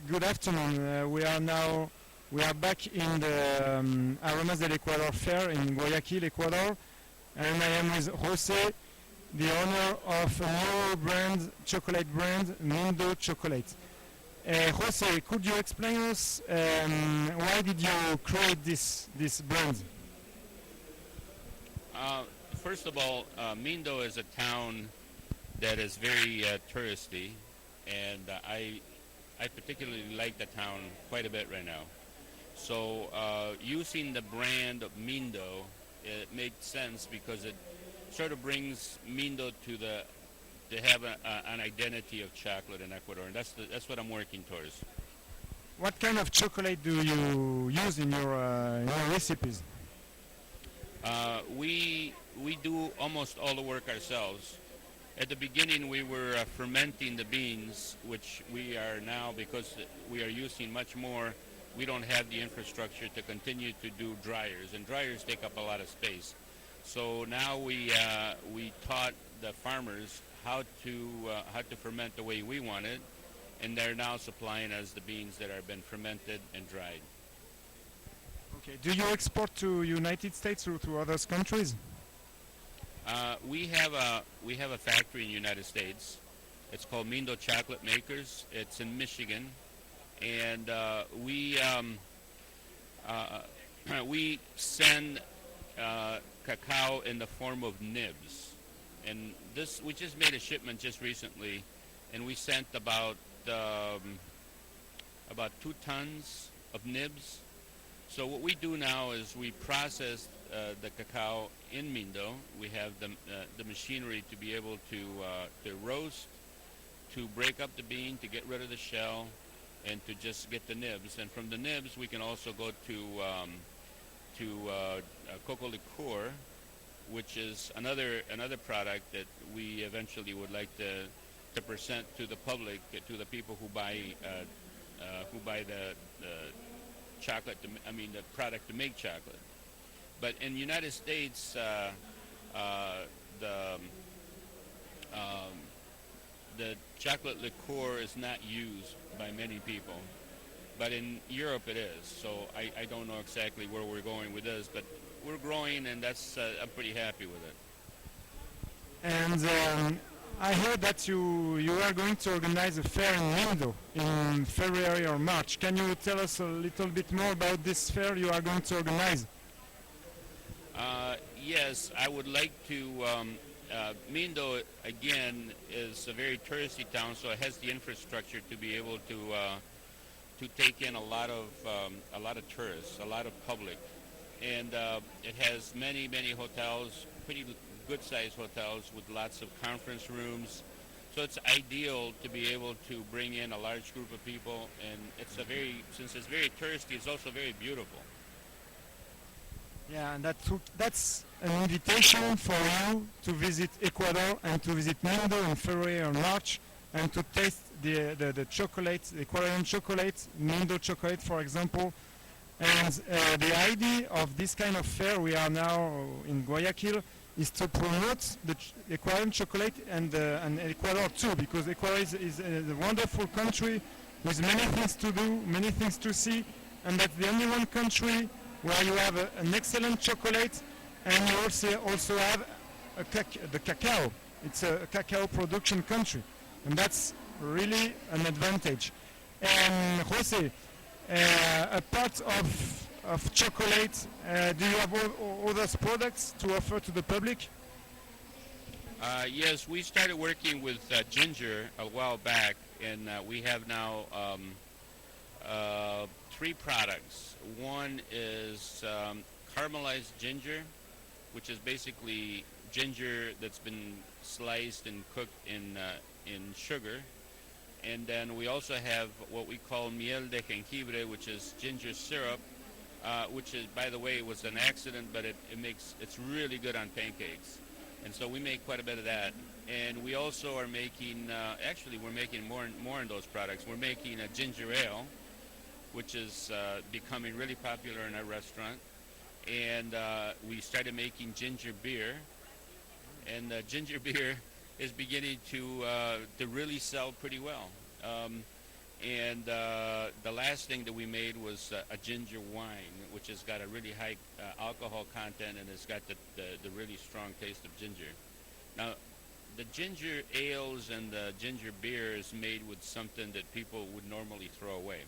Good afternoon. We are back in the AROMAS del Ecuador fair in Guayaquil, Ecuador, and I am with Jose, the owner of a new brand, chocolate brand, MINDO Chocolate. Jose, could you explain us why did you create this brand? First of all, Mindo is a town that is very touristy, and I particularly like the town quite a bit right now. So using the brand of Mindo, it makes sense because it sort of brings Mindo to have an identity of chocolate in Ecuador, and that's what I'm working towards. What kind of chocolate do you use in your recipes? We do almost all the work ourselves. At the beginning, we were fermenting the beans, which we are now, because we are using much more. We don't have the infrastructure to continue to do dryers, and dryers take up a lot of space. So now we taught the farmers how to ferment the way we want it, and they're now supplying us the beans that have been fermented and dried. Okay. Do you export to United States or to other countries? We have a factory in the United States. It's called Mindo Chocolate Makers. It's in Michigan, and we send cacao in the form of nibs. And this we just made a shipment just recently, and we sent about 2 tons of nibs. So what we do now is we process the cacao in Mindo. We have the machinery to be able to roast, to break up the bean, to get rid of the shell, and to just get the nibs. And from the nibs, we can also go to cocoa liqueur, which is another product that we eventually would like to present to the public, to the people who buy the chocolate, the product to make chocolate. But in the United States, the chocolate liqueur is not used by many people. But in Europe it is. So I don't know exactly where we're going with this, but we're growing, and I'm pretty happy with it. And I heard that you are going to organize a fair in Mindo in February or March. Can you tell us a little bit more about this fair you are going to organize? Yes, I would like to. Mindo again is a very touristy town, so it has the infrastructure to be able to take in a lot of tourists, a lot of public, and it has many hotels, pretty good-sized hotels with lots of conference rooms. So it's ideal to be able to bring in a large group of people, and since it's very touristy, it's also very beautiful. Yeah, and that's an invitation for you to visit Ecuador and to visit Mindo in February or March and to taste the chocolate, the Ecuadorian chocolate, Mindo chocolate, for example. And the idea of this kind of fair, we are now in Guayaquil, is to promote the Ecuadorian chocolate and Ecuador too, because Ecuador is a wonderful country with many things to do, many things to see, and that's the only one country where you have an excellent chocolate and you also have the cacao. It's a cacao production country, and that's really an advantage. And Jose, apart of chocolate, do you have other products to offer to the public? Yes, we started working with ginger a while back, and we have now 3 products. One is caramelized ginger, which is basically ginger that's been sliced and cooked in sugar. And then we also have what we call miel de jengibre, which is ginger syrup, which is, by the way, was an accident, but it's really good on pancakes. And so we make quite a bit of that. And we also are making, we're making more in those products. We're making a ginger ale, which is becoming really popular in our restaurant. And we started making ginger beer. And ginger beer is beginning to really sell pretty well. And the last thing that we made was a ginger wine, which has got a really high alcohol content and it's got the really strong taste of ginger. Now, the ginger ales and the ginger beer is made with something that people would normally throw away,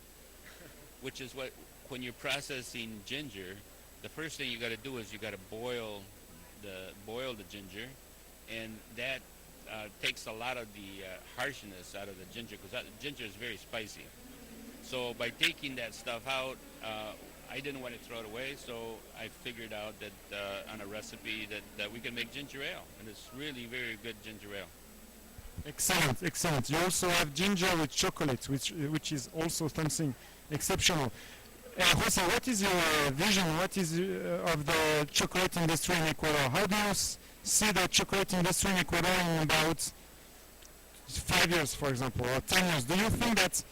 which is what, when you're processing ginger, the first thing you got to do is you got to boil the ginger, and that takes a lot of the harshness out of the ginger, because ginger is very spicy. So by taking that stuff out, I didn't want to throw it away, so I figured out that on a recipe that we can make ginger ale, and it's really very good ginger ale. Excellent, excellent. You also have ginger with chocolate, which is also something exceptional. Jose, what is your vision? What is of the chocolate industry in Ecuador? How do you see the chocolate industry in Ecuador in about 5 years, for example, or 10 years? Do you think that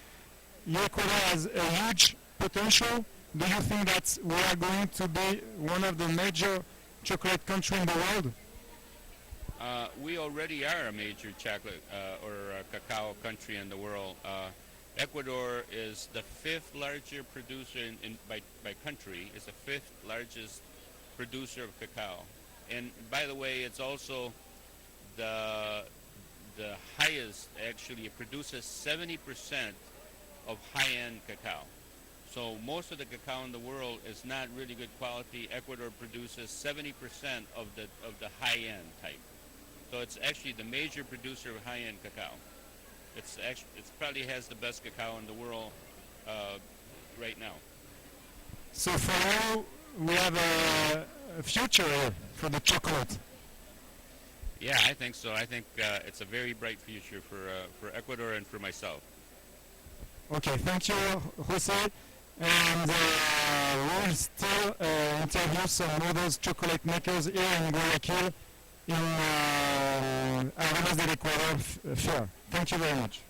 Ecuador has a huge potential? Do you think that we are going to be one of the major chocolate countries in the world? We already are a major chocolate or cacao country in the world. Ecuador is the fifth largest producer by country. It's the fifth largest producer of cacao, and by the way, it's also the highest. Actually, it produces 70% of high-end cacao. So most of the cacao in the world is not really good quality. Ecuador produces 70% of the high-end type. So it's actually the major producer of high-end cacao. It probably has the best cacao in the world right now. So for you, we have a future here for the chocolate. Yeah, I think so. I think it's a very bright future for Ecuador and for myself. Okay, thank you, Jose. And we'll still interview some other chocolate makers here in Guayaquil in AROMAS del Ecuador fair. Thank you very much.